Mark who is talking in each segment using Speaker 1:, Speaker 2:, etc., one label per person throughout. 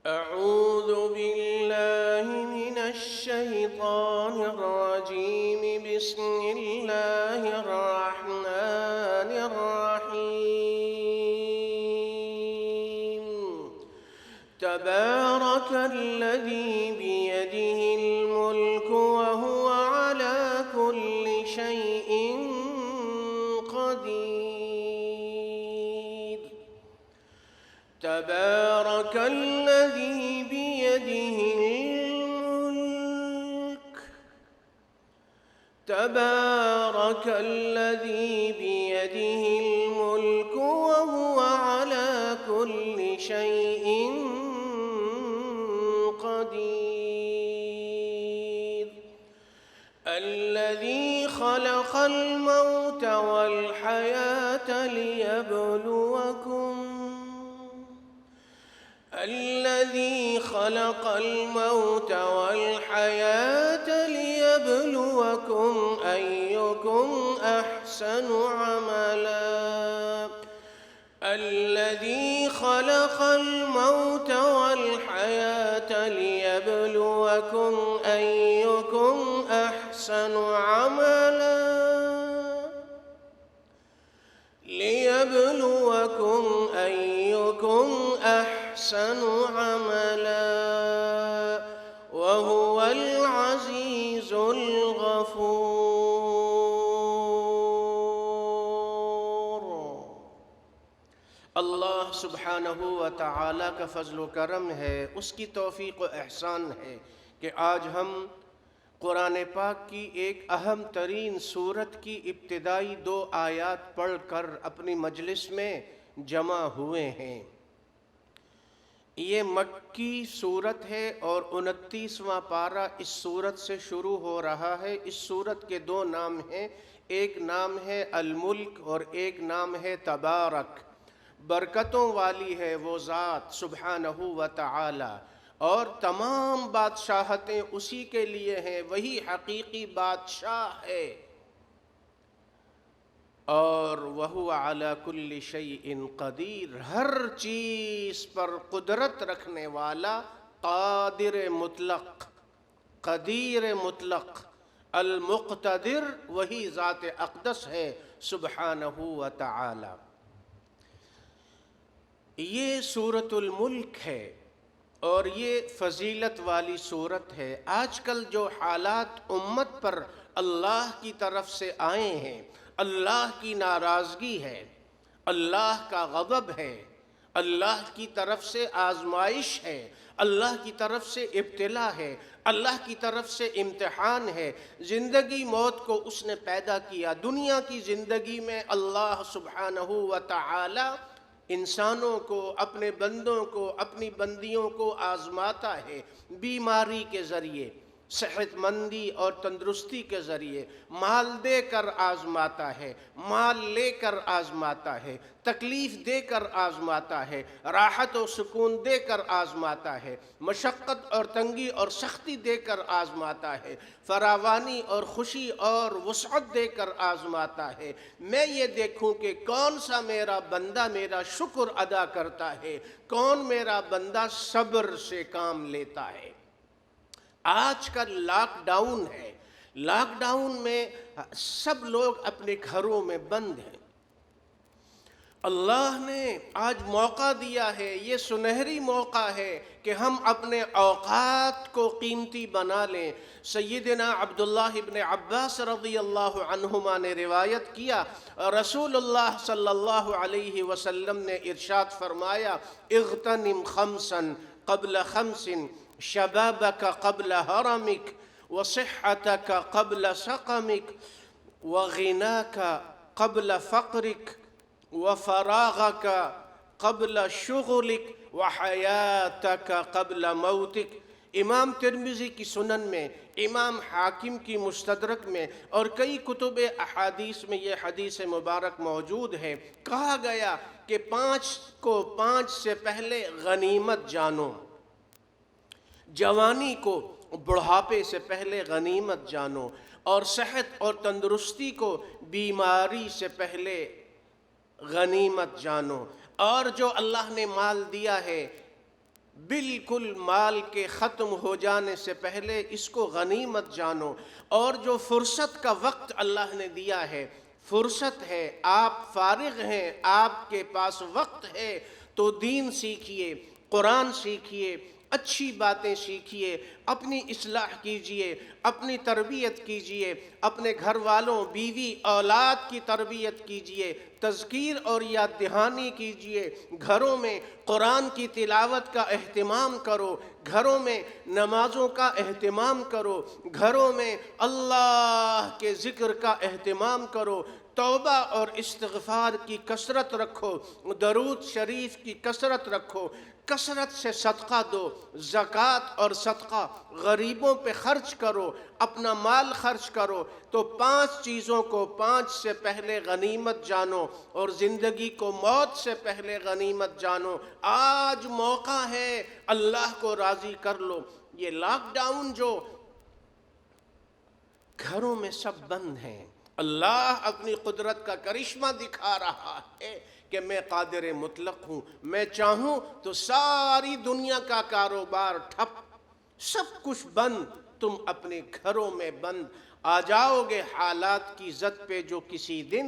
Speaker 1: أعوذ بالله من الشيطان الرجيم. بسم الله الرحمن الرحيم. تبارك الذي بيده الملك وهو على كل شيء قدير. تبارك الذي بيده الملك. تبارك الذي بيده الملك وهو على كل شيء قدير. الذي خلق الموت والحياة ليبلوكم. الذي خلق الموت والحياة ليبلوكم أيكم أحسن عملا. الذي خلق الموت والحياة ليبلوكم أيكم أحسن عملا. ليبلوكم أيكم أحسن عملا وهو العزيز الغفور. اللہ سبحانہ و تعالیٰ کا فضل و کرم ہے، اس کی توفیق و احسان ہے کہ آج ہم قرآن پاک کی ایک اہم ترین سورت کی ابتدائی 2 آیات پڑھ کر اپنی مجلس میں جمع ہوئے ہیں۔ یہ مکی صورت ہے اور 29واں پارہ اس صورت سے شروع ہو رہا ہے۔ اس صورت کے 2 نام ہیں، ایک نام ہے الملک اور ایک نام ہے تبارک۔ برکتوں والی ہے وہ ذات سبحانہ و تعالی، اور تمام بادشاہتیں اسی کے لیے ہیں، وہی حقیقی بادشاہ ہے۔ اور وَهُوَ عَلَى كُلِّ شَيْءٍ قَدِيرٌ، ہر چیز پر قدرت رکھنے والا، قادر مطلق، قدیر مطلق، المقتدر، وہی ذات اقدس ہے سبحانہ و تعالی۔ یہ سورۃ الملک ہے اور یہ فضیلت والی صورت ہے۔ آج کل جو حالات امت پر اللہ کی طرف سے آئے ہیں، اللہ کی ناراضگی ہے، اللہ کا غضب ہے، اللہ کی طرف سے آزمائش ہے، اللہ کی طرف سے ابتلا ہے، اللہ کی طرف سے امتحان ہے۔ زندگی موت کو اس نے پیدا کیا۔ دنیا کی زندگی میں اللہ سبحانہ و تعالی انسانوں کو، اپنے بندوں کو، اپنی بندیوں کو آزماتا ہے، بیماری کے ذریعے، صحت مندی اور تندرستی کے ذریعے، مال دے کر آزماتا ہے، مال لے کر آزماتا ہے، تکلیف دے کر آزماتا ہے، راحت و سکون دے کر آزماتا ہے، مشقت اور تنگی اور سختی دے کر آزماتا ہے، فراوانی اور خوشی اور وسعت دے کر آزماتا ہے۔ میں یہ دیکھوں کہ کون سا میرا بندہ میرا شکر ادا کرتا ہے، کون میرا بندہ صبر سے کام لیتا ہے۔ آج کا لاک ڈاؤن ہے، لاک ڈاؤن میں سب لوگ اپنے گھروں میں بند ہیں۔ اللہ نے آج موقع دیا ہے، یہ سنہری موقع ہے کہ ہم اپنے اوقات کو قیمتی بنا لیں۔ سیدنا عبداللہ ابن عباس رضی اللہ عنہما نے روایت کیا، رسول اللہ صلی اللہ علیہ وسلم نے ارشاد فرمایا، اغتنم خمسا قبل خمس، شبابك قبل هرمك، وصحتك قبل سقمك، وغناك قبل فقرك، وفراغك قبل شغلك، وحياتك قبل موتك۔ امام ترمذی کی سنن میں، امام حاکم کی مستدرک میں اور کئی کتب احادیث میں یہ حدیث مبارک موجود ہے۔ کہا گیا کہ 5 سے پہلے غنیمت جانو، جوانی کو بڑھاپے سے پہلے غنیمت جانو، اور صحت اور تندرستی کو بیماری سے پہلے غنیمت جانو۔ اور جو اللہ نے مال دیا ہے بالکل مال کے ختم ہو جانے سے پہلے اس کو غنیمت جانو، اور جو فرصت کا وقت اللہ نے دیا ہے، فرصت ہے، آپ فارغ ہیں، آپ کے پاس وقت ہے، تو دین سیکھیے، قرآن سیکھیے، اچھی باتیں سیکھیے، اپنی اصلاح کیجیے، اپنی تربیت کیجیے، اپنے گھر والوں، بیوی، اولاد کی تربیت کیجیے، تذکیر اور یاد دہانی کیجیے، گھروں میں قرآن کی تلاوت کا اہتمام کرو، گھروں میں نمازوں کا اہتمام کرو، گھروں میں اللہ کے ذکر کا اہتمام کرو، توبہ اور استغفار کی کثرت رکھو، درود شریف کی کثرت رکھو، کثرت سے صدقہ دو، زکوٰۃ اور صدقہ غریبوں پہ خرچ کرو، اپنا مال خرچ کرو۔ تو 5 چیزوں کو 5 سے پہلے غنیمت جانو، اور زندگی کو موت سے پہلے غنیمت جانو۔ آج موقع ہے، اللہ کو راضی کر لو۔ یہ لاک ڈاؤن جو گھروں میں سب بند ہیں، اللہ اپنی قدرت کا کرشمہ دکھا رہا ہے کہ میں قادر مطلق ہوں، میں چاہوں تو ساری دنیا کا کاروبار ٹھپ، سب کچھ بند، تم اپنے گھروں میں بند۔ آ جاؤ گے حالات کی زد پہ جو کسی دن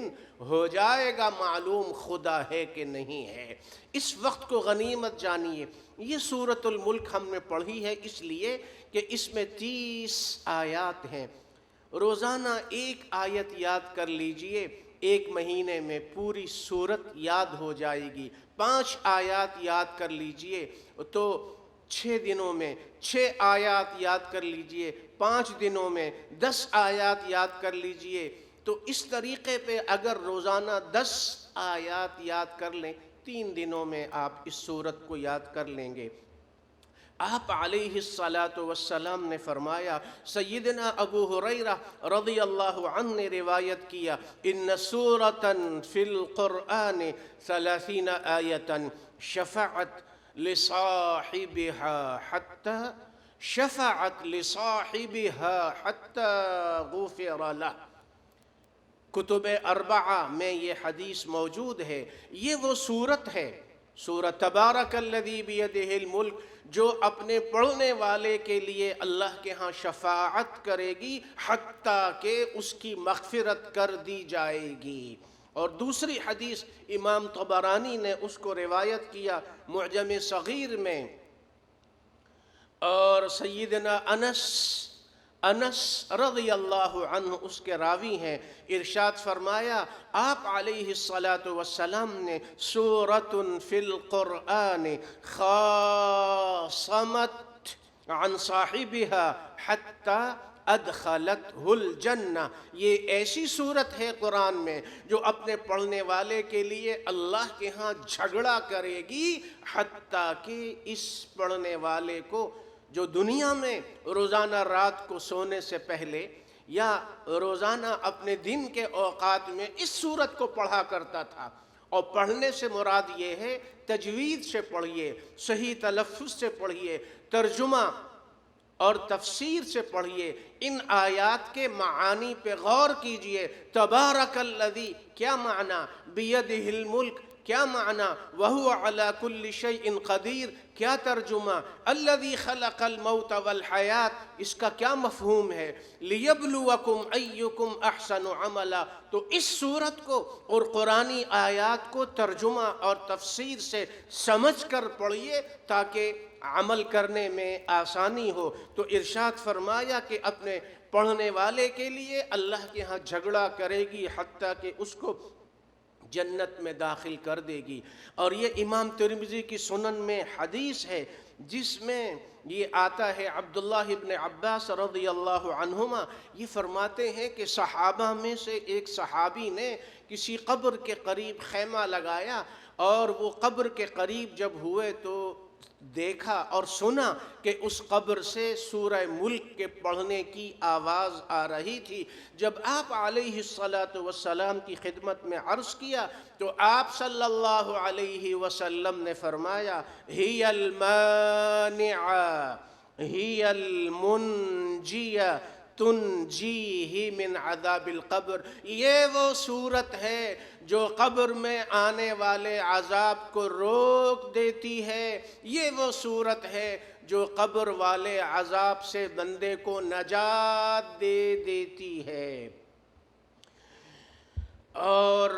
Speaker 1: ہو جائے گا معلوم خدا ہے کہ نہیں ہے۔ اس وقت کو غنیمت جانیے۔ یہ سورۃ الملک ہم نے پڑھی ہے اس لیے کہ اس میں 30 آیات ہیں۔ روزانہ ایک آیت یاد کر لیجئے، ایک مہینے میں پوری سورت یاد ہو جائے گی۔ 5 آیات یاد کر لیجئے تو 6 دنوں میں 6 آیات یاد کر لیجئے، 5 دنوں میں 10 آیات یاد کر لیجئے۔ تو اس طریقے پہ اگر روزانہ 10 آیات یاد کر لیں، 3 دنوں میں آپ اس سورت کو یاد کر لیں گے۔ آپ علیہ السلام نے فرمایا، سیدنا ابو ہریرہ رضی اللہ عنہ نے روایت کیا، ان سورة فی القرآن 30 آیة شفعت لصاحبها حتى غفر له۔ کتب 4 میں یہ حدیث موجود ہے۔ یہ وہ سورت ہے، سورۃ تبارک الذی بیدہ الملک، جو اپنے پڑھنے والے کے لیے اللہ کے ہاں شفاعت کرے گی حتیٰ کہ اس کی مغفرت کر دی جائے گی۔ اور دوسری حدیث امام طبرانی نے اس کو روایت کیا معجم صغیر میں، اور سیدنا انس رضی اللہ عنہ اس کے راوی ہیں۔ ارشاد فرمایا، آپ علیہ السلام نے سورۃ فی القرآن خاصمت عن صاحبها حتی ادخلتہ الجنہ، یہ ایسی صورت ہے قرآن میں جو اپنے پڑھنے والے کے لیے اللہ کے ہاں جھگڑا کرے گی حتیٰ کہ اس پڑھنے والے کو جو دنیا میں روزانہ رات کو سونے سے پہلے یا روزانہ اپنے دن کے اوقات میں اس سورت کو پڑھا کرتا تھا، اور پڑھنے سے مراد یہ ہے تجوید سے پڑھیے، صحیح تلفظ سے پڑھیے، ترجمہ اور تفسیر سے پڑھیے، ان آیات کے معانی پہ غور کیجئے۔ تبارک الذی کیا معنی، بیدہ الملک کیا معنی، وہو علی کل شیء قدیر کیا ترجمہ، الذی خلق الموت والحیات اس کا کیا مفہوم ہے، لیبلوکم ایکم احسن عملا۔ تو اس صورت کو اور قرآنی آیات کو ترجمہ اور تفسیر سے سمجھ کر پڑھیے تاکہ عمل کرنے میں آسانی ہو۔ تو ارشاد فرمایا کہ اپنے پڑھنے والے کے لیے اللہ کے ہاں جھگڑا کرے گی حتیٰ کہ اس کو جنت میں داخل کر دے گی۔ اور یہ امام ترمذی کی سنن میں حدیث ہے جس میں یہ آتا ہے، عبداللہ ابن عباس رضی اللہ عنہما یہ فرماتے ہیں کہ صحابہ میں سے ایک صحابی نے کسی قبر کے قریب خیمہ لگایا، اور وہ قبر کے قریب جب ہوئے تو دیکھا اور سنا کہ اس قبر سے سورہ ملک کے پڑھنے کی آواز آ رہی تھی۔ جب آپ علیہ السلام کی خدمت میں عرض کیا تو آپ صلی اللہ علیہ وسلم نے فرمایا، ہی المانعہ ہی المنجیہ، تنجیہ من عذاب القبر، یہ وہ صورت ہے جو قبر میں آنے والے عذاب کو روک دیتی ہے، یہ وہ صورت ہے جو قبر والے عذاب سے بندے کو نجات دے دیتی ہے۔ اور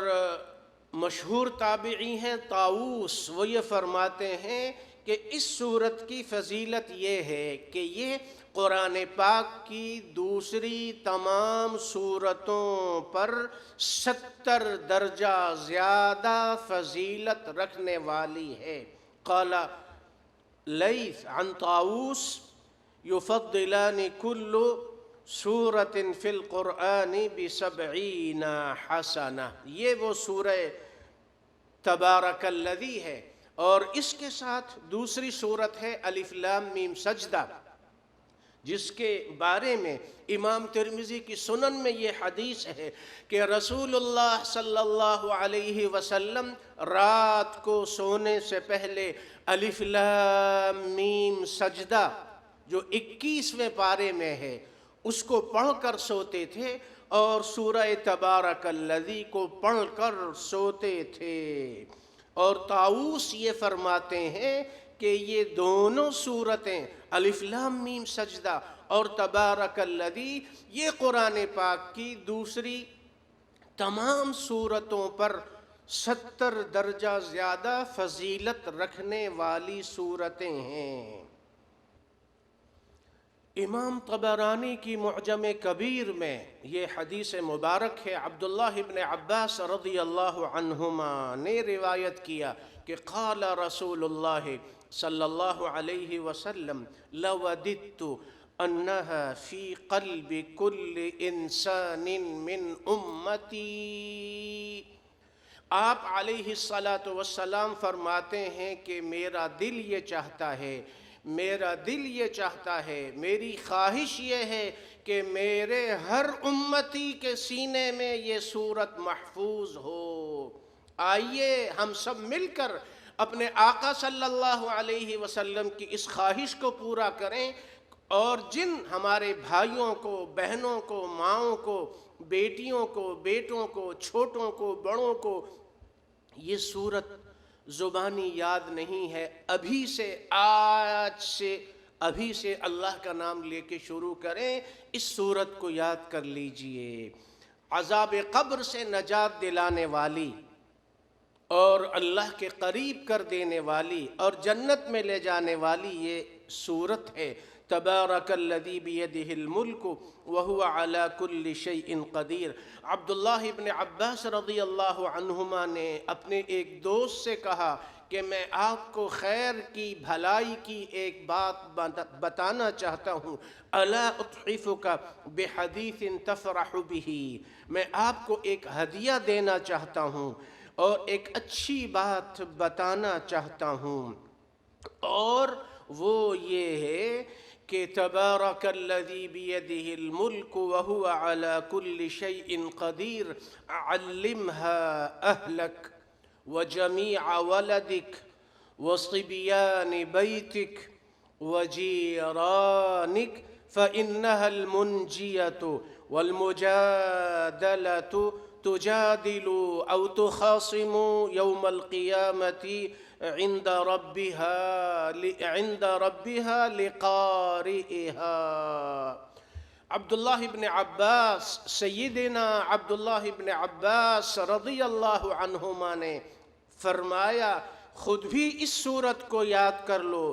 Speaker 1: مشہور تابعی ہیں طاؤوس، وہ یہ فرماتے ہیں کہ اس سورت کی فضیلت یہ ہے کہ یہ قرآن پاک کی دوسری تمام سورتوں پر 70 درجہ زیادہ فضیلت رکھنے والی ہے۔ قال لیث عن طاؤوس یفضلان کل سورت فی القرآن ب70 حسنہ، یہ وہ سورہ تبارک الذی ہے، اور اس کے ساتھ دوسری سورت ہے الف لام میم سجدہ، جس کے بارے میں امام ترمذی کی سنن میں یہ حدیث ہے کہ رسول اللہ صلی اللہ علیہ وسلم رات کو سونے سے پہلے الف لام میم سجدہ جو 21ویں پارے میں ہے اس کو پڑھ کر سوتے تھے، اور سورہ تبارک الذی کو پڑھ کر سوتے تھے۔ اور طاؤوس یہ فرماتے ہیں کہ یہ دونوں سورتیں الف لام میم سجدہ اور تبارک الذی یہ قرآن پاک کی دوسری تمام سورتوں پر 70 درجہ زیادہ فضیلت رکھنے والی سورتیں ہیں۔ امام طبرانی کی معجم کبیر میں یہ حدیث مبارک ہے، عبداللہ ابن عباس رضی اللہ عنہما نے روایت کیا کہ قال رسول اللہ صلی اللہ علیہ وسلم لوددت انہا فی قلب کل انسان من امتی۔ آپ علیہ الصلاۃ فرماتے ہیں کہ میرا دل یہ چاہتا ہے، میرا دل یہ چاہتا ہے، میری خواہش یہ ہے کہ میرے ہر امتی کے سینے میں یہ سورت محفوظ ہو۔ آئیے ہم سب مل کر اپنے آقا صلی اللہ علیہ وسلم کی اس خواہش کو پورا کریں، اور جن ہمارے بھائیوں کو، بہنوں کو، ماؤں کو، بیٹیوں کو، بیٹوں کو، چھوٹوں کو، بڑوں کو یہ سورت زبانی یاد نہیں ہے، ابھی سے اللہ کا نام لے کے شروع کریں، اس سورت کو یاد کر لیجئے۔ عذاب قبر سے نجات دلانے والی اور اللہ کے قریب کر دینے والی اور جنت میں لے جانے والی یہ سورت ہے۔ تبارک الذی بیدہ الملک وہو علی کل شیء قدیر۔ عبداللہ ابن عباس رضی اللہ عنہما نے اپنے ایک دوست سے کہا کہ میں آپ کو خیر کی، بھلائی کی ایک بات بتانا چاہتا ہوں، الا اتحفک بحدیث تفرح بہ، میں آپ کو ایک ہدیہ دینا چاہتا ہوں اور ایک اچھی بات بتانا چاہتا ہوں، اور وہ یہ ہے کہ تبارک الذی بیدہ الملک وہو علی کل شیء قدیر، علمها اہلک وجمیع ولدک وصبیان بیتک وجیرانک فإنها المنجیة والمجادلة تجادل او تخاصم یوم القیامة عند ربها لقارئها۔ عبداللہ ابن عباس، سیدنا عبداللہ ابن عباس رضی اللہ عنہما نے فرمایا خود بھی اس سورت کو یاد کر لو،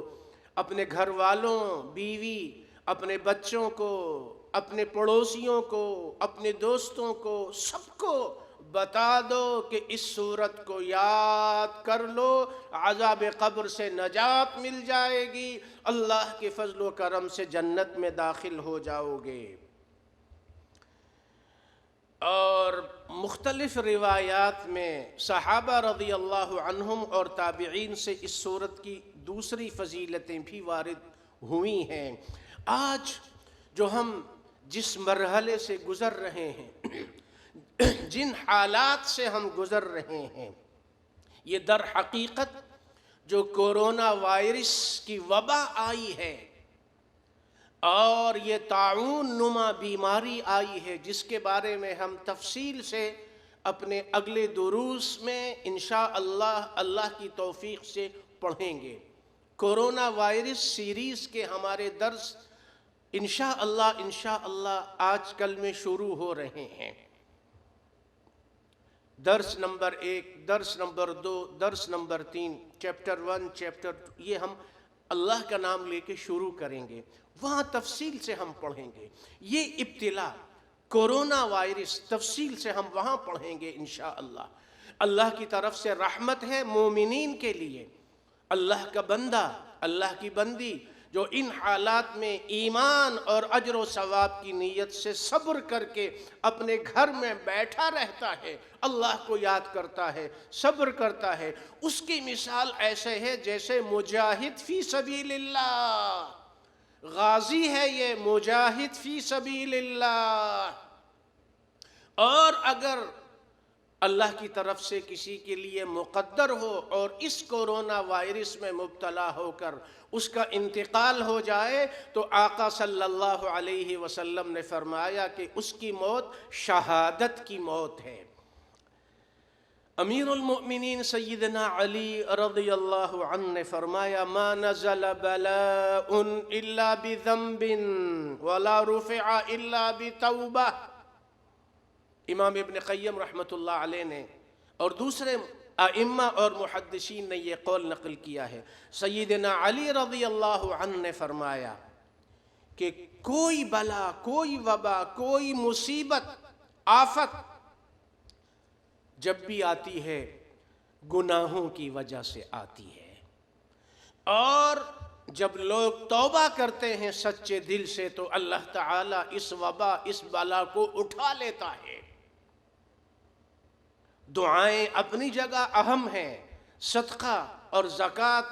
Speaker 1: اپنے گھر والوں، بیوی، اپنے بچوں کو، اپنے پڑوسیوں کو، اپنے دوستوں کو، سب کو بتا دو کہ اس سورت کو یاد کر لو، عذاب قبر سے نجات مل جائے گی، اللہ کے فضل و کرم سے جنت میں داخل ہو جاؤ گے۔ اور مختلف روایات میں صحابہ رضی اللہ عنہم اور تابعین سے اس سورت کی دوسری فضیلتیں بھی وارد ہوئی ہیں۔ آج جو ہم جس مرحلے سے گزر رہے ہیں، جن حالات سے ہم گزر رہے ہیں، یہ در حقیقت جو کورونا وائرس کی وبا آئی ہے، اور یہ طاعون نما بیماری آئی ہے جس کے بارے میں ہم تفصیل سے اپنے اگلے دروس میں انشاءاللہ اللہ کی توفیق سے پڑھیں گے۔ کورونا وائرس سیریز کے ہمارے درس انشاءاللہ آج کل میں شروع ہو رہے ہیں۔ درس نمبر 1، درس نمبر 2، درس نمبر 3، چیپٹر 1، چیپٹر 2، یہ ہم اللہ کا نام لے کے شروع کریں گے، وہاں تفصیل سے ہم پڑھیں گے۔ یہ ابتلا کورونا وائرس تفصیل سے ہم وہاں پڑھیں گے انشاءاللہ۔ اللہ کی طرف سے رحمت ہے مومنین کے لیے، اللہ کا بندہ، اللہ کی بندی جو ان حالات میں ایمان اور اجر و ثواب کی نیت سے صبر کر کے اپنے گھر میں بیٹھا رہتا ہے، اللہ کو یاد کرتا ہے، صبر کرتا ہے، اس کی مثال ایسے ہے جیسے مجاہد فی سبیل اللہ، غازی ہے یہ، مجاہد فی سبیل اللہ۔ اور اگر اللہ کی طرف سے کسی کے لیے مقدر ہو اور اس کورونا وائرس میں مبتلا ہو کر اس کا انتقال ہو جائے تو آقا صلی اللہ علیہ وسلم نے فرمایا کہ اس کی موت شہادت کی موت ہے۔ امیر المؤمنین سیدنا علی رضی اللہ عنہ نے فرمایا ما نزل بلاء الا بذنب ولا رفع الا بتوبہ۔ امام ابن قیم رحمۃ اللہ علیہ نے اور دوسرے ائمہ اور محدثین نے یہ قول نقل کیا ہے، سیدنا علی رضی اللہ عنہ نے فرمایا کہ کوئی بلا، کوئی وبا، کوئی مصیبت، آفت جب بھی آتی ہے گناہوں کی وجہ سے آتی ہے، اور جب لوگ توبہ کرتے ہیں سچے دل سے تو اللہ تعالیٰ اس وبا، اس بلا کو اٹھا لیتا ہے۔ دعائیں اپنی جگہ اہم ہیں، صدقہ اور زکوٰۃ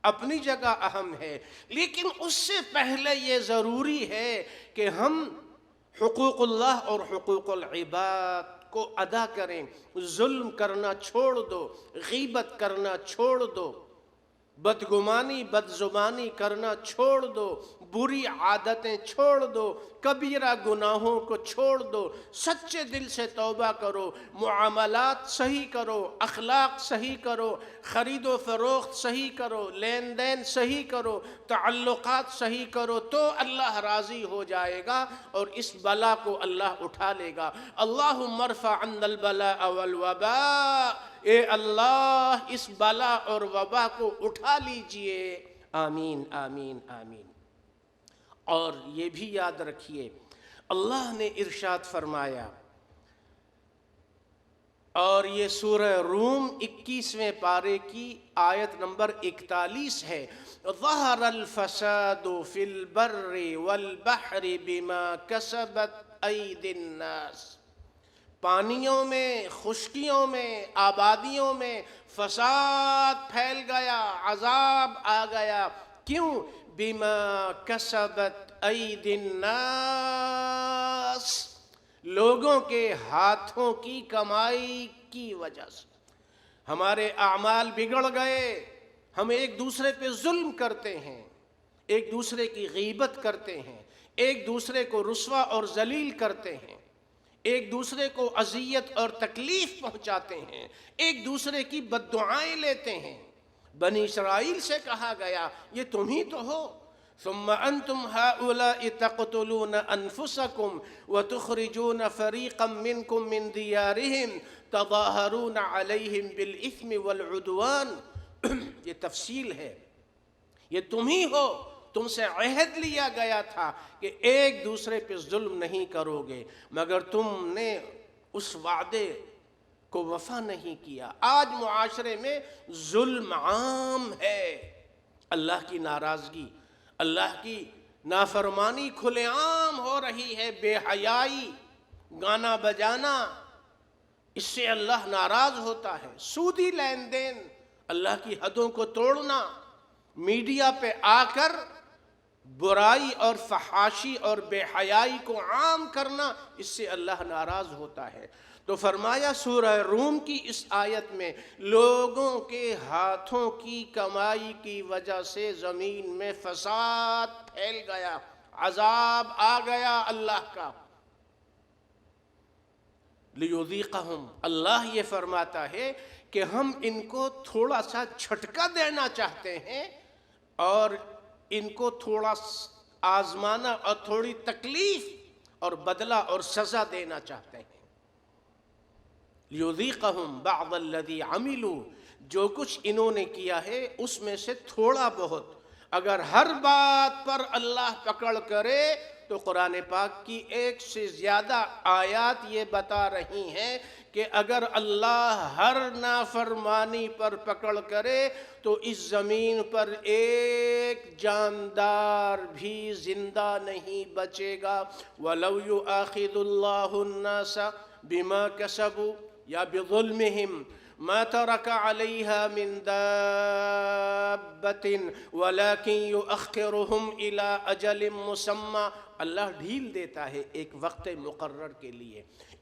Speaker 1: اپنی جگہ اہم ہے، لیکن اس سے پہلے یہ ضروری ہے کہ ہم حقوق اللہ اور حقوق العباد کو ادا کریں۔ ظلم کرنا چھوڑ دو، غیبت کرنا چھوڑ دو، بدگمانی بدزبانی کرنا چھوڑ دو، بری عادتیں چھوڑ دو، کبیرہ گناہوں کو چھوڑ دو، سچے دل سے توبہ کرو، معاملات صحیح کرو، اخلاق صحیح کرو، خرید و فروخت صحیح کرو، لین دین صحیح کرو، تعلقات صحیح کرو تو اللہ راضی ہو جائے گا اور اس بلا کو اللہ اٹھا لے گا۔ اللہم ارفع عنا البلاء والوباء، اے اللہ اس بلا اور وبا کو اٹھا لیجئے، آمین آمین آمین۔ اور یہ بھی یاد رکھیے اللہ نے ارشاد فرمایا، اور یہ سورہ روم 21ویں پارے کی آیت نمبر 41 ہے، ظہر الفساد فی البر والبحر بما کسبت ایدی الناس۔ پانیوں میں، خشکیوں میں، آبادیوں میں فساد پھیل گیا، عذاب آ گیا، کیوں؟ بما کسبت ایدی الناس، لوگوں کے ہاتھوں کی کمائی کی وجہ سے ہمارے اعمال بگڑ گئے، ہم ایک دوسرے پہ ظلم کرتے ہیں، ایک دوسرے کی غیبت کرتے ہیں، ایک دوسرے کو رسوا اور ذلیل کرتے ہیں، ایک دوسرے کو اذیت اور تکلیف پہنچاتے ہیں، ایک دوسرے کی بددعائیں لیتے ہیں۔ بنی اسرائیل سے کہا گیا یہ تم ہی تو ہو، ثم انتم هؤلاء تقتلون انفسکم وتخرجون فریقا منکم من دیارہم تظاہرون علیہم بالاثم والعدوان۔ یہ تفصیل ہے، یہ تم ہی ہو، تم سے عہد لیا گیا تھا کہ ایک دوسرے پہ ظلم نہیں کرو گے، مگر تم نے اس وعدے کو وفا نہیں کیا۔ آج معاشرے میں ظلم عام ہے، اللہ کی ناراضگی، اللہ کی نافرمانی کھلے عام ہو رہی ہے، بے حیائی، گانا بجانا، اس سے اللہ ناراض ہوتا ہے۔ سودی لین دین، اللہ کی حدوں کو توڑنا، میڈیا پہ آ کر برائی اور فحاشی اور بے حیائی کو عام کرنا، اس سے اللہ ناراض ہوتا ہے۔ تو فرمایا سورہ روم کی اس آیت میں لوگوں کے ہاتھوں کی کمائی کی وجہ سے زمین میں فساد پھیل گیا، عذاب آ گیا اللہ کا۔ لیذیقہم، اللہ یہ فرماتا ہے کہ ہم ان کو تھوڑا سا جھٹکا دینا چاہتے ہیں اور ان کو تھوڑا آزمانا اور تھوڑی تکلیف اور بدلہ اور سزا دینا چاہتے ہیں۔ لیذیقہم بعض الذی عملوا، جو کچھ انہوں نے کیا ہے اس میں سے تھوڑا بہت۔ اگر ہر بات پر اللہ پکڑ کرے تو قرآن پاک کی 1 سے زیادہ آیات یہ بتا رہی ہیں کہ اگر اللہ ہر نافرمانی پر پکڑ کرے تو اس زمین پر ایک جاندار بھی زندہ نہیں بچے گا۔ وَلَوْ يُؤَاخِذُ اللَّهُ النَّاسَ بِمَا كَسَبُوا یا بِظُلْمِهِمْ ما ترك عليها من دابة ولكن يؤخرهم إلى أجل مسمى، اللہ ڈھیل دیتا ہے ایک وقت مقرر کے لیے۔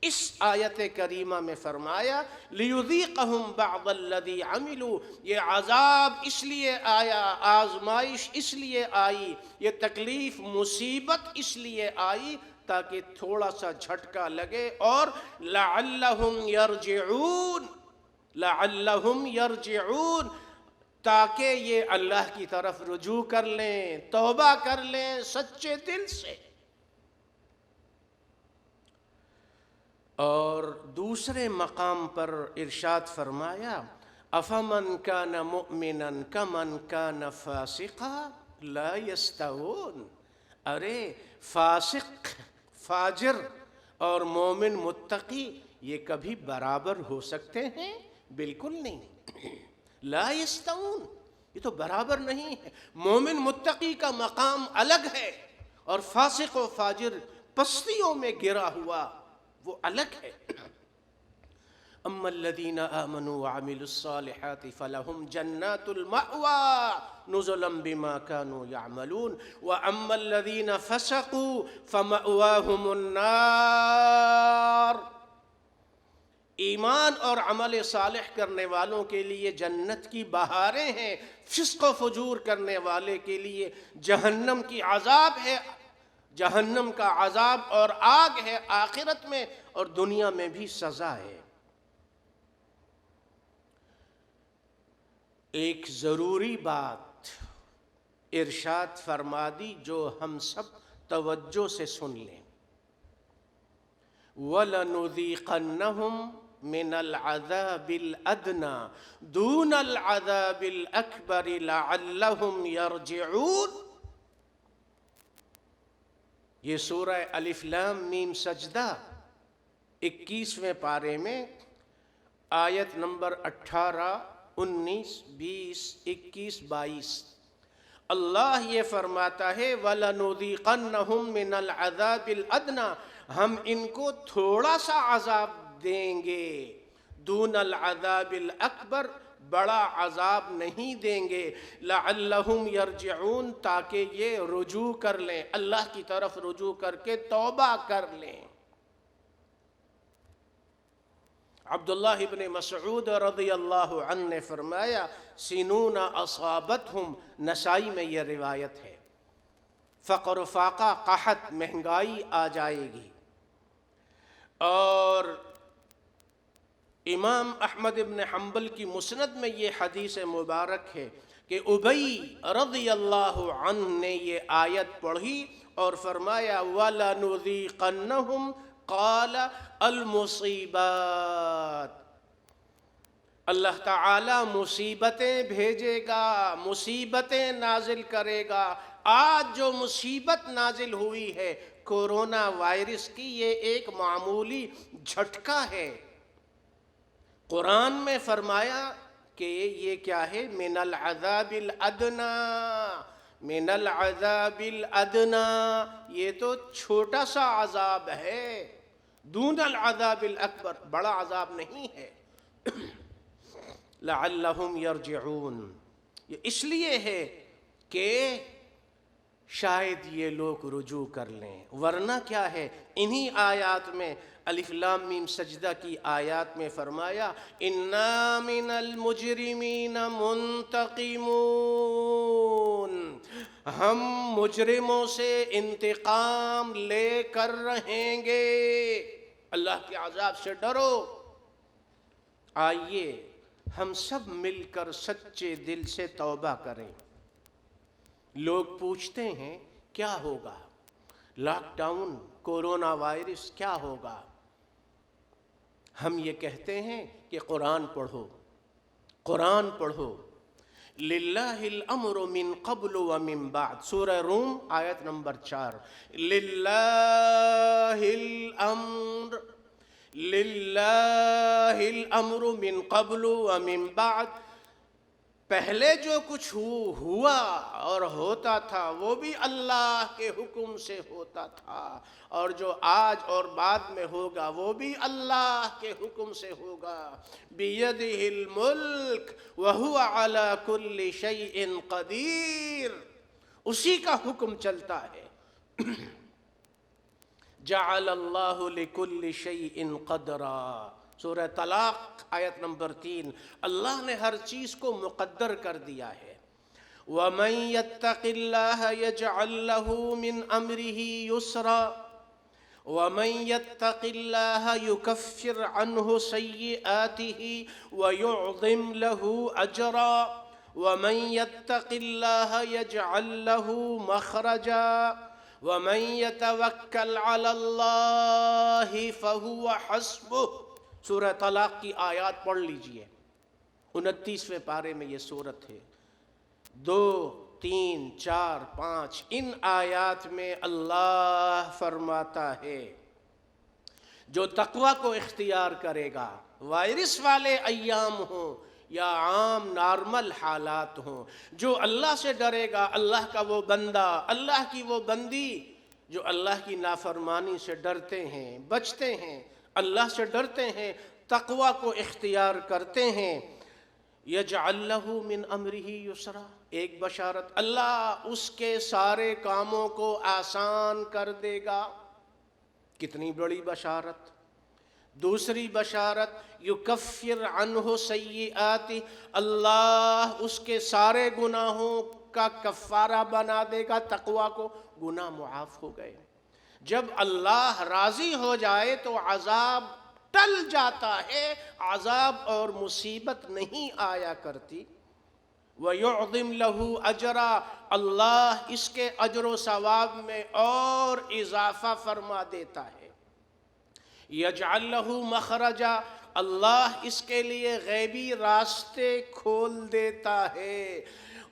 Speaker 1: اس آیت کریمہ میں فرمایا لیذیقہم بعض الذی عملوا، یہ عذاب اس لیے آیا، آزمائش اس لیے آئی، یہ تکلیف مصیبت اس لیے آئی تاکہ تھوڑا سا جھٹکا لگے، اور لعلہم یرجعون، لعلہم یرجعون، تاکہ یہ اللہ کی طرف رجوع کر لیں، توبہ کر لیں سچے دل سے۔ اور دوسرے مقام پر ارشاد فرمایا افمن کان مؤمنا کمن کان فاسقا لا یستوون، ارے فاسق، فاجر اور مومن متقی یہ کبھی برابر ہو سکتے ہیں؟ بالکل نہیں، لا یستوون، یہ تو برابر نہیں ہے۔ مومن متقی کا مقام الگ ہے اور فاسق و فاجر پستیوں میں گرا ہوا وہ الگ ہے۔ اما الذین آمنوا وعملوا الصالحات فلہم جنات المأوى نزلا بما كانوا يعملون واما الذین فسقوا فمأواہم النار، ایمان اور عمل صالح کرنے والوں کے لیے جنت کی بہاریں ہیں، فسق و فجور کرنے والے کے لیے جہنم کی عذاب ہے، جہنم کا عذاب اور آگ ہے آخرت میں، اور دنیا میں بھی سزا ہے۔ ایک ضروری بات ارشاد فرما دی جو ہم سب توجہ سے سن لیں، وَلَنُذِيقَنَّهُمْ مِنَ الْعَذَابِ الْأَدْنَى دُونَ الْعَذَابِ الْأَكْبَرِ لَعَلَّهُمْ يَرْجِعُونَ۔ یہ سورہ الف لام میم سجدہ 21ویں پارے میں آیت نمبر 18، 19، 20، 21، 22 اللہ یہ فرماتا ہے وَلَنُذِيقَنَّهُمْ مِنَ الْعَذَابِ الْأَدْنَى، ہم ان کو تھوڑا سا عذاب دیں گے، دون العذاب الاکبر، بڑا عذاب نہیں دیں گے، لعلہم یرجعون، تاکہ یہ رجوع کر لیں، اللہ کی طرف رجوع کر کے توبہ کر لیں۔ عبداللہ ابن مسعود رضی اللہ عنہ نے فرمایا سنون اصابتہم، نسائی میں یہ روایت ہے، فقر و فاقہ، قحط، مہنگائی آ جائے گی۔ اور امام احمد ابن حنبل کی مسند میں یہ حدیث مبارک ہے کہ ابی رضی اللہ عنہ نے یہ آیت پڑھی اور فرمایا وَلَنُذِيقَنَّهُمْ قَالَ الْمُصِيبَاتِ، اللہ تعالی مصیبتیں بھیجے گا، مصیبتیں نازل کرے گا۔ آج جو مصیبت نازل ہوئی ہے کورونا وائرس کی، یہ ایک معمولی جھٹکا ہے۔ قرآن میں فرمایا کہ یہ کیا ہے، من العذاب الادنا، من العذاب الادنا، یہ تو چھوٹا سا عذاب ہے، دون العذاب الاکبر، بڑا عذاب نہیں ہے۔ لعلہم یرجعون، یہ اس لیے ہے کہ شاید یہ لوگ رجوع کر لیں، ورنہ کیا ہے، انہی آیات میں الف لام میم سجدہ کی آیات میں فرمایا اِنَّا مِنَ الْمُجْرِمِينَ مُنْتَقِمُونَ، ہم مجرموں سے انتقام لے کر رہیں گے۔ اللہ کے عذاب سے ڈرو۔ آئیے ہم سب مل کر سچے دل سے توبہ کریں۔ لوگ پوچھتے ہیں کیا ہوگا، لاک ڈاؤن، کورونا وائرس کیا ہوگا؟ ہم یہ کہتے ہیں کہ قرآن پڑھو، قرآن پڑھو۔ للہ الامر من قبل ومن بعد، سورہ روم آیت نمبر 4۔ للہ الامر من قبل ومن بعد، پہلے جو کچھ ہوا اور ہوتا تھا وہ بھی اللہ کے حکم سے ہوتا تھا، اور جو آج اور بعد میں ہوگا وہ بھی اللہ کے حکم سے ہوگا۔ بیدہ الملک وہو علی کل شیء قدیر، اسی کا حکم چلتا ہے۔ جعل اللہ لکل شیء قدرا، سورہ طلاق آیت نمبر 3۔ اللہ نے ہر چیز کو مقدر کر دیا ہے۔ وَمَن يَتَّقِ اللَّهَ يَجْعَل لَّهُ مِنْ أَمْرِهِ يُسْرًا وَمَن يَتَّقِ اللَّهَ يُكَفِّرْ عَنْهُ سَيِّئَاتِهِ وَيُعْظِمْ لَهُ أَجْرًا وَمَن يَتَّقِ اللَّهَ يَجْعَل لَّهُ مَخْرَجًا وَمَن يَتَوَكَّلْ عَلَى اللَّهِ فَهُوَ حَسْبُهُ، سورہ طلاق کی آیات پڑھ لیجئے، 29ویں پارے میں یہ سورت ہے۔ 2، 3، 4، 5 ان آیات میں اللہ فرماتا ہے جو تقوی کو اختیار کرے گا، وائرس والے ایام ہوں یا عام نارمل حالات ہوں، جو اللہ سے ڈرے گا، اللہ کا وہ بندہ، اللہ کی وہ بندی جو اللہ کی نافرمانی سے ڈرتے ہیں، بچتے ہیں، اللہ سے ڈرتے ہیں، تقوی کو اختیار کرتے ہیں، یجعل لہ من امرہ یسرا، ایک بشارت، اللہ اس کے سارے کاموں کو آسان کر دے گا۔ کتنی بڑی بشارت۔ دوسری بشارت، یکفر عنہ سیئات، اللہ اس کے سارے گناہوں کا کفارہ بنا دے گا، تقوی کو گناہ معاف ہو گئے۔ جب اللہ راضی ہو جائے تو عذاب ٹل جاتا ہے، عذاب اور مصیبت نہیں آیا کرتی۔ وَيُعْظِمْ لَهُ أَجْرًا، اللہ اس کے اجر و ثواب میں اور اضافہ فرما دیتا ہے۔ یجعل لہ مخرجا، اللہ اس کے لیے غیبی راستے کھول دیتا ہے،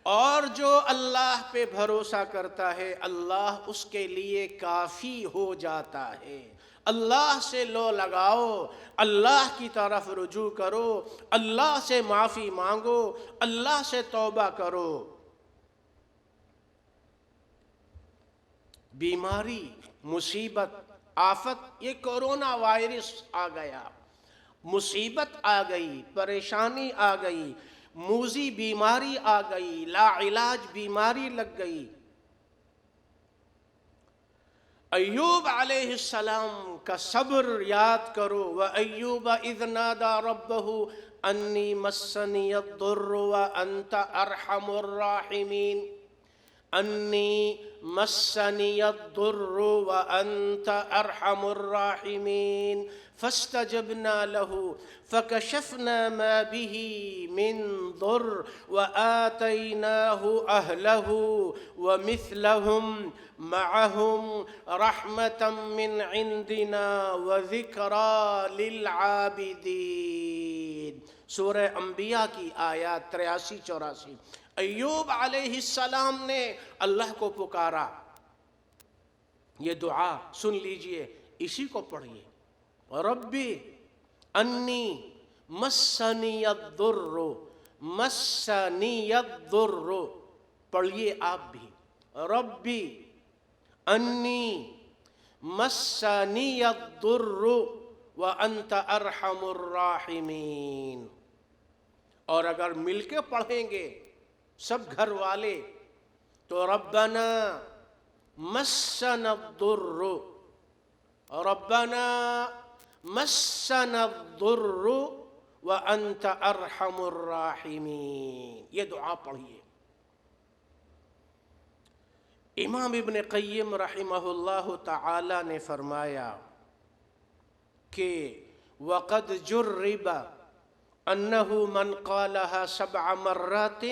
Speaker 1: اور جو اللہ پہ بھروسہ کرتا ہے اللہ اس کے لیے کافی ہو جاتا ہے۔ اللہ سے لو لگاؤ، اللہ کی طرف رجوع کرو، اللہ سے معافی مانگو، اللہ سے توبہ کرو۔ بیماری، مصیبت، آفت، یہ کورونا وائرس آ گیا، مصیبت آ گئی، پریشانی آ گئی، موذی بیماری آ گئی، لا علاج بیماری لگ گئی۔ ایوب علیہ السلام کا صبر یاد کرو، وَأَيُّوبَ إِذْ نَادَى رَبَّهُ أَنِّي مَسَّنِيَ الضُّرُّ وَأَنْتَ أَرْحَمُ الرَّاحِمِينَ، أَنِّي مَسَّنِيَ الضُّرُّ وَأَنْتَ أَرْحَمُ الرَّاحِمِينَ فَاسْتَجَبْنَا لَهُ فَكَشَفْنَا مَا بِهِ مِنْ ضُرٍّ وَآتَيْنَاهُ أَهْلَهُ وَمِثْلَهُمْ مَعَهُمْ رَحْمَةً مِّنْ عِنْدِنَا وَذِكْرَى لِلْعَابِدِينَ، سورہ انبیاء کی آیات 83-84۔ ایوب علیہ السلام نے اللہ کو پکارا، یہ دعا سن لیجئے، اسی کو پڑھیے، ربی انی مسنی الضر، مسنی الضر، پڑھیے آپ بھی، ربی انی مسنی الضر وانت ارحم الراحمین۔ اور اگر مل کے پڑھیں گے سب گھر والے تو ربنا مسنا الضر، ربنا مسنا الضر وانت ارحم الراحمین، یہ دعا پڑھیے۔ امام ابن قیم رحمہ اللہ تعالی نے فرمایا کہ وقد جرب انه من قالها 7 مرات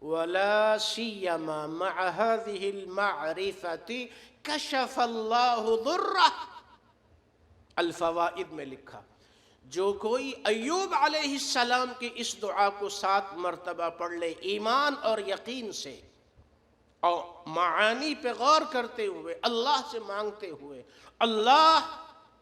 Speaker 1: ولا سيما مع هذه المعرفة كشف الله ضره. الفوائد میں لکھا جو کوئی ایوب علیہ السلام کی اس دعا کو 7 مرتبہ پڑھ لے ایمان اور یقین سے اور معانی پہ غور کرتے ہوئے اللہ سے مانگتے ہوئے، اللہ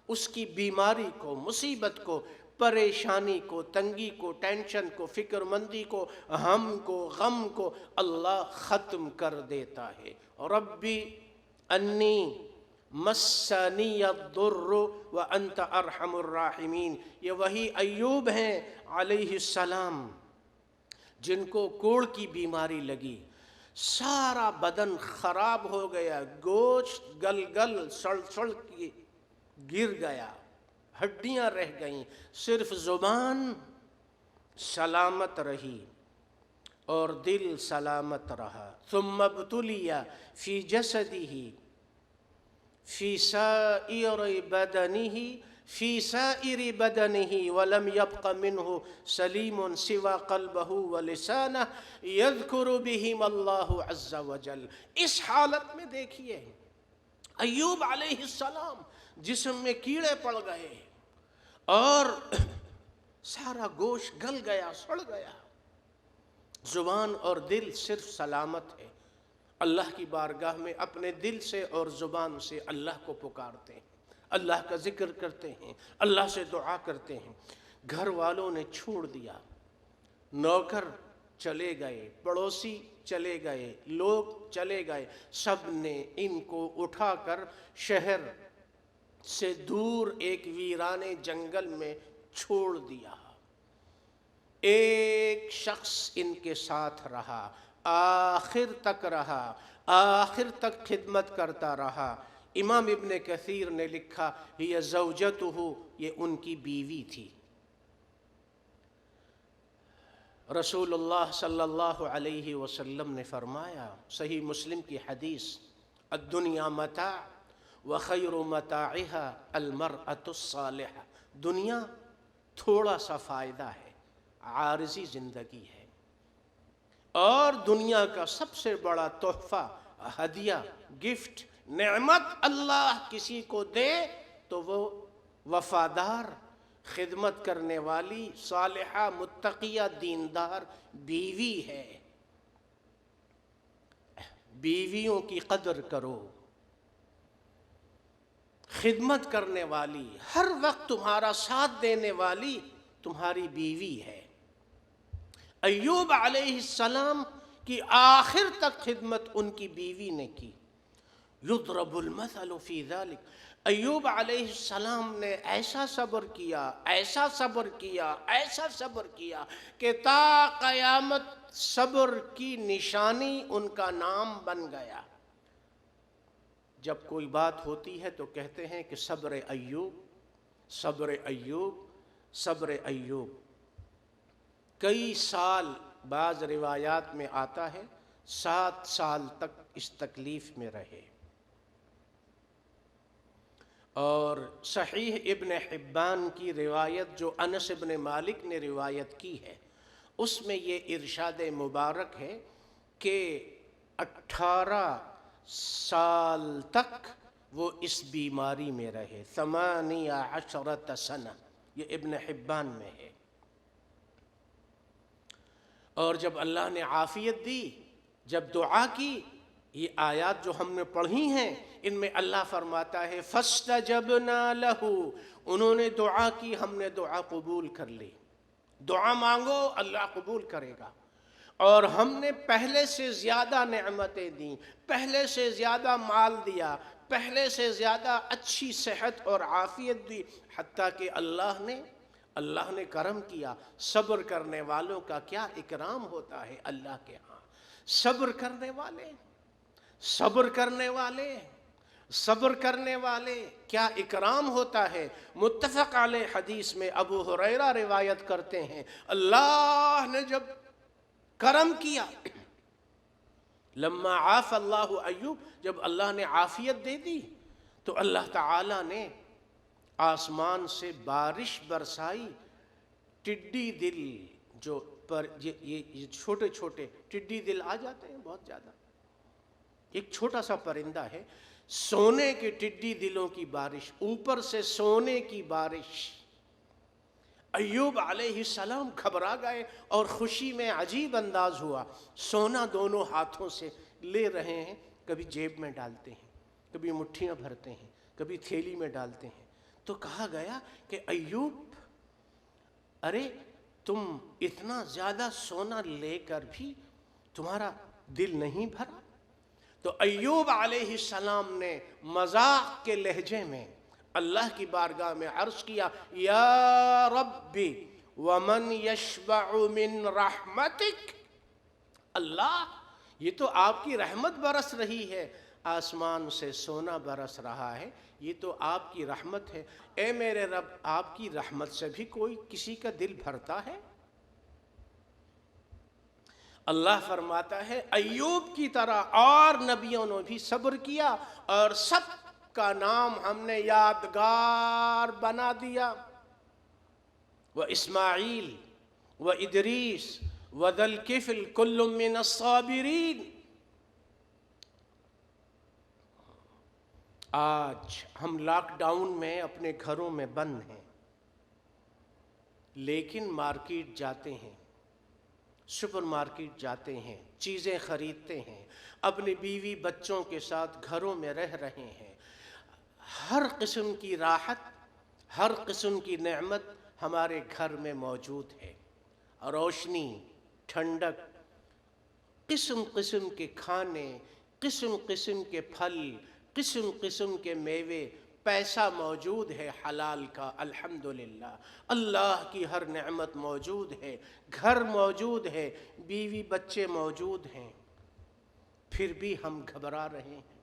Speaker 1: اس کی بیماری کو، مصیبت کو، پریشانی کو، تنگی کو، ٹینشن کو، فکر مندی کو، ہم کو، غم کو اللہ ختم کر دیتا ہے. ربی انی مسنی الضر وانت ارحم الراحمین. یہ وہی ایوب ہیں علیہ السلام جن کو کوڑ کی بیماری لگی، سارا بدن خراب ہو گیا، گوشت گل گل سڑ سڑ کے گر گیا، ہڈیاں رہ گئیں، صرف زبان سلامت رہی اور دل سلامت رہا. ثم ابتلی فی جسدہ فی سائر بدنہ ولم یبق منہ سلیم سوى قلبہ ولسانہ یذکر بہم اللہ عز وجل. اس حالت میں دیکھیے ایوب علیہ السلام جسم میں کیڑے پڑ گئے اور سارا گوشت گل گیا، سڑ گیا، زبان اور دل صرف سلامت ہے. اللہ کی بارگاہ میں اپنے دل سے اور زبان سے اللہ کو پکارتے ہیں، اللہ کا ذکر کرتے ہیں، اللہ سے دعا کرتے ہیں. گھر والوں نے چھوڑ دیا، نوکر چلے گئے، پڑوسی چلے گئے، لوگ چلے گئے، سب نے ان کو اٹھا کر شہر سے دور ایک ویرانے جنگل میں چھوڑ دیا. ایک شخص ان کے ساتھ رہا، آخر تک رہا، آخر تک خدمت کرتا رہا. امام ابن کثیر نے لکھا یہ زوجتہ، یہ ان کی بیوی تھی. رسول اللہ صلی اللہ علیہ وسلم نے فرمایا، صحیح مسلم کی حدیث، الدنیا متاع وخیر متاعها المرأة الصالحة. دنیا تھوڑا سا فائدہ ہے، عارضی زندگی ہے، اور دنیا کا سب سے بڑا تحفہ، ہدیہ، گفٹ، نعمت اللہ کسی کو دے تو وہ وفادار، خدمت کرنے والی، صالحہ، متقیہ، دیندار بیوی ہے. بیویوں کی قدر کرو، خدمت کرنے والی، ہر وقت تمہارا ساتھ دینے والی تمہاری بیوی ہے. ایوب علیہ السلام کی آخر تک خدمت ان کی بیوی نے کی. یضرب المثل فی ذلک. ایوب علیہ السلام نے ایسا صبر کیا، ایسا صبر کیا، ایسا صبر کیا کہ تا قیامت صبر کی نشانی ان کا نام بن گیا. جب کوئی بات ہوتی ہے تو کہتے ہیں کہ صبر ایوب، صبر ایوب، صبر ایوب. کئی سال، بعض روایات میں آتا ہے 7 سال تک اس تکلیف میں رہے. اور صحیح ابن حبان کی روایت جو انس ابن مالک نے روایت کی ہے، اس میں یہ ارشاد مبارک ہے کہ 18 سال تک وہ اس بیماری میں رہے. 18 سنہ، یہ ابن حبان میں ہے. اور جب اللہ نے عافیت دی، جب دعا کی، یہ آیات جو ہم نے پڑھی ہیں ان میں اللہ فرماتا ہے فَاسْتَجَبْنَا لَهُ. انہوں نے دعا کی، ہم نے دعا قبول کر لی. دعا مانگو اللہ قبول کرے گا. اور ہم نے پہلے سے زیادہ نعمتیں دیں، پہلے سے زیادہ مال دیا، پہلے سے زیادہ اچھی صحت اور عافیت دی، حتیٰ کہ اللہ نے کرم کیا. صبر کرنے والوں کا کیا اکرام ہوتا ہے اللہ کے ہاں. صبر کرنے والے، صبر کرنے والے، صبر کرنے والے کیا اکرام ہوتا ہے. متفق علیہ حدیث میں ابو ہریرہ روایت کرتے ہیں، اللہ نے جب کرم کیا، لما عاف اللہ ایوب، جب اللہ نے عافیت دے دی تو اللہ تعالیٰ نے آسمان سے بارش برسائی، ٹڈی دل جو پر یہ چھوٹے چھوٹے ٹڈی دل آ جاتے ہیں بہت زیادہ، ایک چھوٹا سا پرندہ ہے، سونے کے ٹڈی دلوں کی بارش، اوپر سے سونے کی بارش۔ ایوب علیہ السلام گھبرا گئے اور خوشی میں عجیب انداز ہوا، سونا دونوں ہاتھوں سے لے رہے ہیں، کبھی جیب میں ڈالتے ہیں، کبھی مٹھیاں بھرتے ہیں، کبھی تھیلی میں ڈالتے ہیں۔ تو کہا گیا کہ ایوب، ارے تم اتنا زیادہ سونا لے کر بھی تمہارا دل نہیں بھرا؟ تو ایوب علیہ السلام نے مذاق کے لہجے میں اللہ کی بارگاہ میں عرض کیا، یا ربی ومن یشبع من رحمتک، اللہ یہ تو آپ کی رحمت برس رہی ہے، آسمان سے سونا برس رہا ہے، یہ تو آپ کی رحمت ہے، اے میرے رب آپ کی رحمت سے بھی کوئی کسی کا دل بھرتا ہے؟ اللہ فرماتا ہے ایوب کی طرح اور نبیوں نے بھی صبر کیا اور سب کا نام ہم نے یادگار بنا دیا، و اسماعیل و ادریس و ذی الکفل کل من الصابرین۔ آج ہم لاک ڈاؤن میں اپنے گھروں میں بند ہیں، لیکن مارکیٹ جاتے ہیں، سپر مارکیٹ جاتے ہیں، چیزیں خریدتے ہیں، اپنی بیوی بچوں کے ساتھ گھروں میں رہ رہے ہیں، ہر قسم کی راحت، ہر قسم کی نعمت ہمارے گھر میں موجود ہے، روشنی، ٹھنڈک، قسم قسم کے کھانے، قسم قسم کے پھل، قسم قسم کے میوے، پیسہ موجود ہے حلال کا الحمدللہ، اللہ کی ہر نعمت موجود ہے، گھر موجود ہے، بیوی بچے موجود ہیں، پھر بھی ہم گھبرا رہے ہیں۔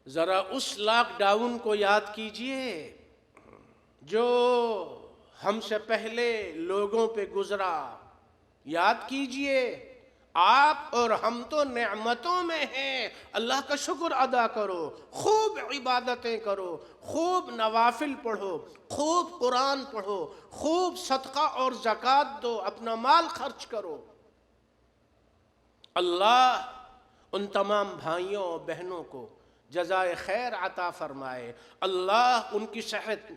Speaker 1: ذرا اس لاک ڈاؤن کو یاد کیجئے جو ہم سے پہلے لوگوں پہ گزرا، یاد کیجئے، آپ اور ہم تو نعمتوں میں ہیں، اللہ کا شکر ادا کرو، خوب عبادتیں کرو، خوب نوافل پڑھو، خوب قرآن پڑھو، خوب صدقہ اور زکوٰۃ دو، اپنا مال خرچ کرو۔ اللہ ان تمام بھائیوں اور بہنوں کو جزائے خیر عطا فرمائے، اللہ ان کی صحت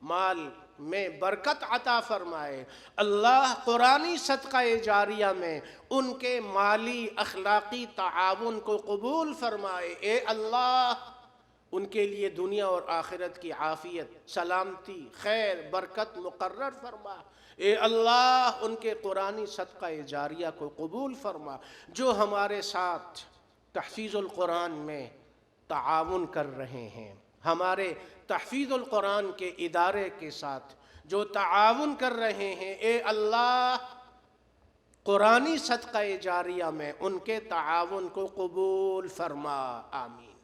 Speaker 1: مال میں برکت عطا فرمائے، اللہ قرآنی صدقہ جاریہ میں ان کے مالی اخلاقی تعاون کو قبول فرمائے، اے اللہ ان کے لیے دنیا اور آخرت کی عافیت، سلامتی، خیر، برکت مقرر فرما، اے اللہ ان کے قرآنی صدقہ جاریہ کو قبول فرما، جو ہمارے ساتھ تحفیظ القرآن میں تعاون کر رہے ہیں، ہمارے تحفیظ القرآن کے ادارے کے ساتھ جو تعاون کر رہے ہیں، اے اللہ قرآنی صدقہ جاریہ میں ان کے تعاون کو قبول فرما، آمین۔